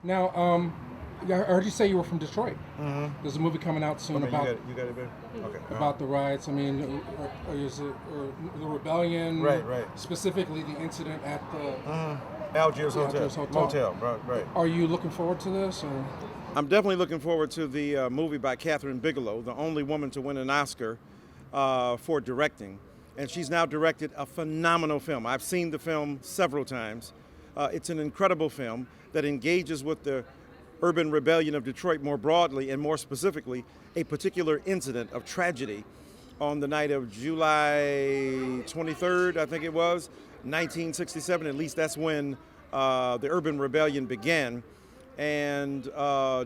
Now, yeah, I heard you say you were from Detroit. Mm-hmm. There's a movie coming out soon Okay, about you got it, baby? Okay. about the riots. I mean, is it the rebellion? Right. Specifically, the incident at the Algiers Algiers Hotel. Hotel. Motel, right. Are you looking forward to this? Or? I'm definitely looking forward to the movie by Catherine Bigelow, the only woman to win an Oscar for directing. And she's now directed a phenomenal film. I've seen the film several times. It's an incredible film that engages with the urban rebellion of Detroit more broadly, and more specifically, a particular incident of tragedy on the night of July 23rd, I think it was, 1967. At least that's when the urban rebellion began. And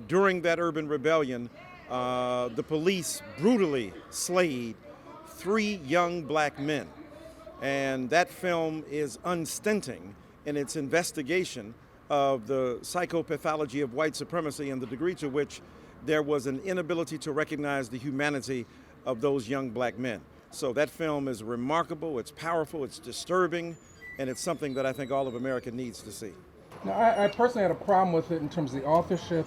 during that urban rebellion, the police brutally slayed 3 young black men. And that film is unstinting in its investigation of the psychopathology of white supremacy and the degree to which there was an inability to recognize the humanity of those young black men. So that film is remarkable, it's powerful, it's disturbing, and it's something that I think all of America needs to see. Now, I personally had a problem with it in terms of the authorship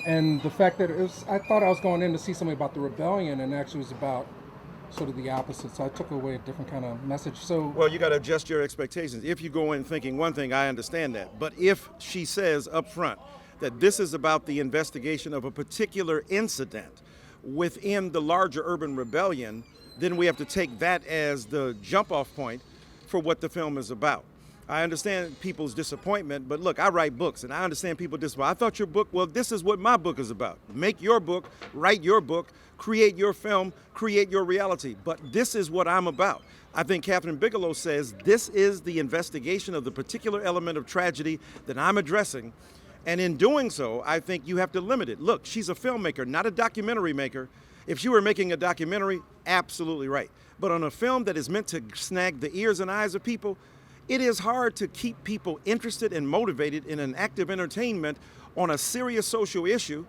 and the fact that it was. I thought I was going in to see something about the rebellion, and actually it was about sort of the opposite. So I took away a different kind of message. So Well, you got to adjust your expectations. If you go in thinking one thing, I understand that. But if she says up front that this is about the investigation of a particular incident within the larger urban rebellion, then we have to take that as the jump-off point for what the film is about. I understand people's disappointment, but look, I write books, and I understand people disappoint. I thought your book, well, this is what my book is about. Make your book, write your book, create your film, create your reality. But this is what I'm about. I think Catherine Bigelow says this is the investigation of the particular element of tragedy that I'm addressing. And in doing so, I think you have to limit it. Look, she's a filmmaker, not a documentary maker. If she were making a documentary, absolutely right. But on a film that is meant to snag the ears and eyes of people, it is hard to keep people interested and motivated in an act of entertainment on a serious social issue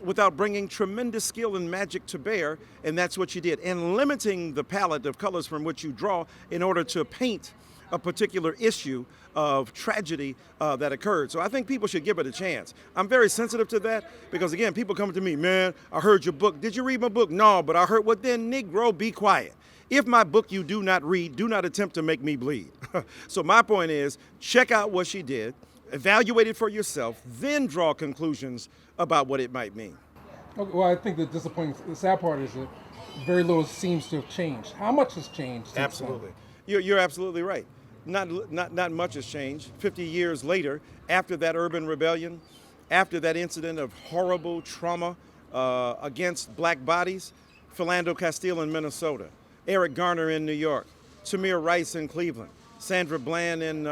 without bringing tremendous skill and magic to bear, and that's what you did. And limiting the palette of colors from which you draw in order to paint a particular issue of tragedy that occurred. So I think people should give it a chance. I'm very sensitive to that because, again, people come to me, man, I heard your book. Did you read my book? No, but I heard, well, then, Negro, be quiet. If my book you do not read, do not attempt to make me bleed. So my point is, check out what she did, evaluate it for yourself, then draw conclusions about what it might mean. okay, well, I think the sad part is that very little seems to have changed. How much has changed? Since then? Absolutely. You're absolutely right. Not much has changed. 50 years later, after that urban rebellion, after that incident of horrible trauma against black bodies, Philando Castile in Minnesota, Eric Garner in New York, Tamir Rice in Cleveland, Sandra Bland in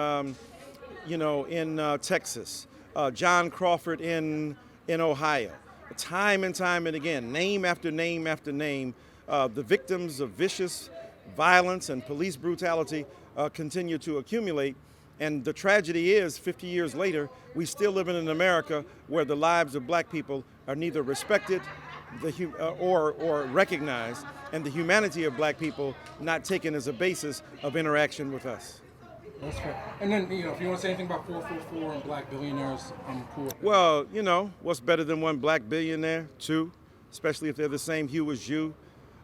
Texas, John Crawford in Ohio. Time and time and again, name after name after name, the victims of vicious violence and police brutality continue to accumulate. And the tragedy is, 50 years later, we still live in an America where the lives of black people are neither respected or recognized, and the humanity of black people not taken as a basis of interaction with us. That's fair. And then, if you want to say anything about 444 and black billionaires, I'm cool. Well, what's better than one black billionaire? 2, especially if they're the same hue as you.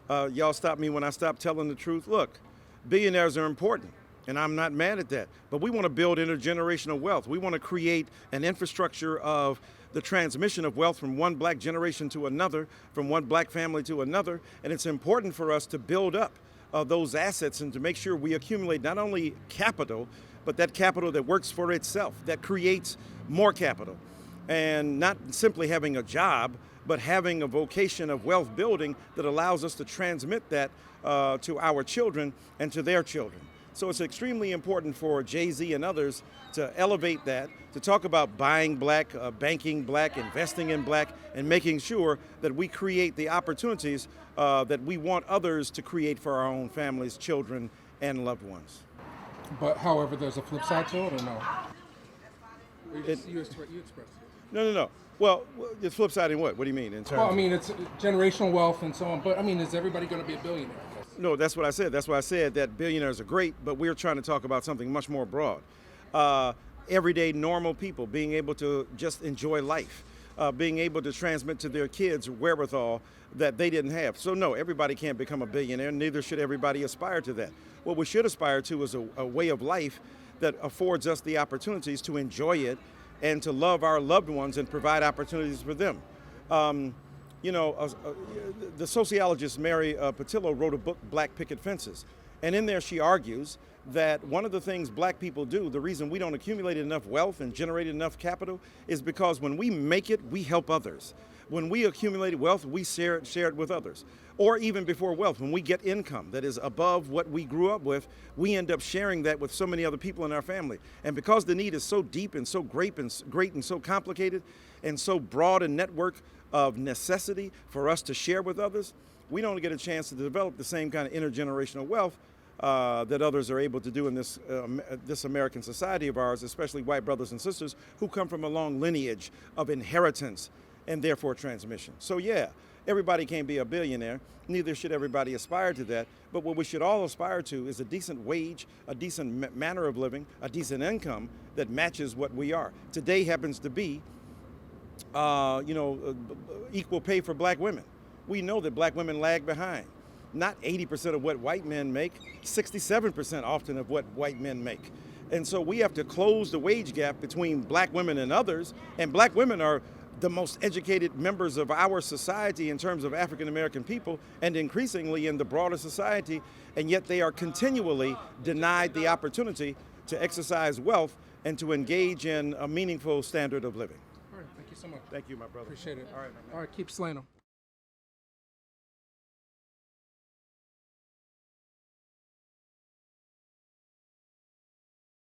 Y'all stop me when I stop telling the truth. Look, billionaires are important, and I'm not mad at that. But we want to build intergenerational wealth. We want to create an infrastructure of the transmission of wealth from one black generation to another, from one black family to another. And it's important for us to build up those assets and to make sure we accumulate not only capital, but that capital that works for itself, that creates more capital. And not simply having a job, but having a vocation of wealth building that allows us to transmit that to our children and to their children. So it's extremely important for Jay-Z and others to elevate that, to talk about buying black, banking black, investing in black, and making sure that we create the opportunities that we want others to create for our own families, children, and loved ones. But however, there's a flip side to it, or no? You expressed it. No. Well, the flip side in what? What do you mean? In terms Well, I mean, it's generational wealth and so on. But I mean, is everybody going to be a billionaire? No, that's what I said. That's why I said that billionaires are great, but we're trying to talk about something much more broad. everyday normal people being able to just enjoy life, being able to transmit to their kids wherewithal that they didn't have. So no, everybody can't become a billionaire, neither should everybody aspire to that. What we should aspire to is a way of life that affords us the opportunities to enjoy it and to love our loved ones and provide opportunities for them. You know, the sociologist Mary Patillo wrote a book, Black Picket Fences. And in there she argues that one of the things black people do, the reason we don't accumulate enough wealth and generate enough capital, is because when we make it, we help others. When we accumulate wealth, we share it with others. Or even before wealth, when we get income that is above what we grew up with, we end up sharing that with so many other people in our family. And because the need is so deep and so great and so complicated and so broad a network of necessity for us to share with others, we don't get a chance to develop the same kind of intergenerational wealth that others are able to do in this American society of ours, especially white brothers and sisters who come from a long lineage of inheritance and therefore transmission. So yeah, everybody can't be a billionaire, neither should everybody aspire to that, but what we should all aspire to is a decent wage, a decent manner of living, a decent income that matches what we are. Today happens to be equal pay for black women. We know that black women lag behind. Not 80% of what white men make, 67% often of what white men make. And so we have to close the wage gap between black women and others, and black women are the most educated members of our society in terms of African American people, and increasingly in the broader society, and yet they are continually denied the opportunity to exercise wealth and to engage in a meaningful standard of living. All right, thank you so much. Thank you, my brother. Appreciate it. All right, my man. All right, keep slaying them.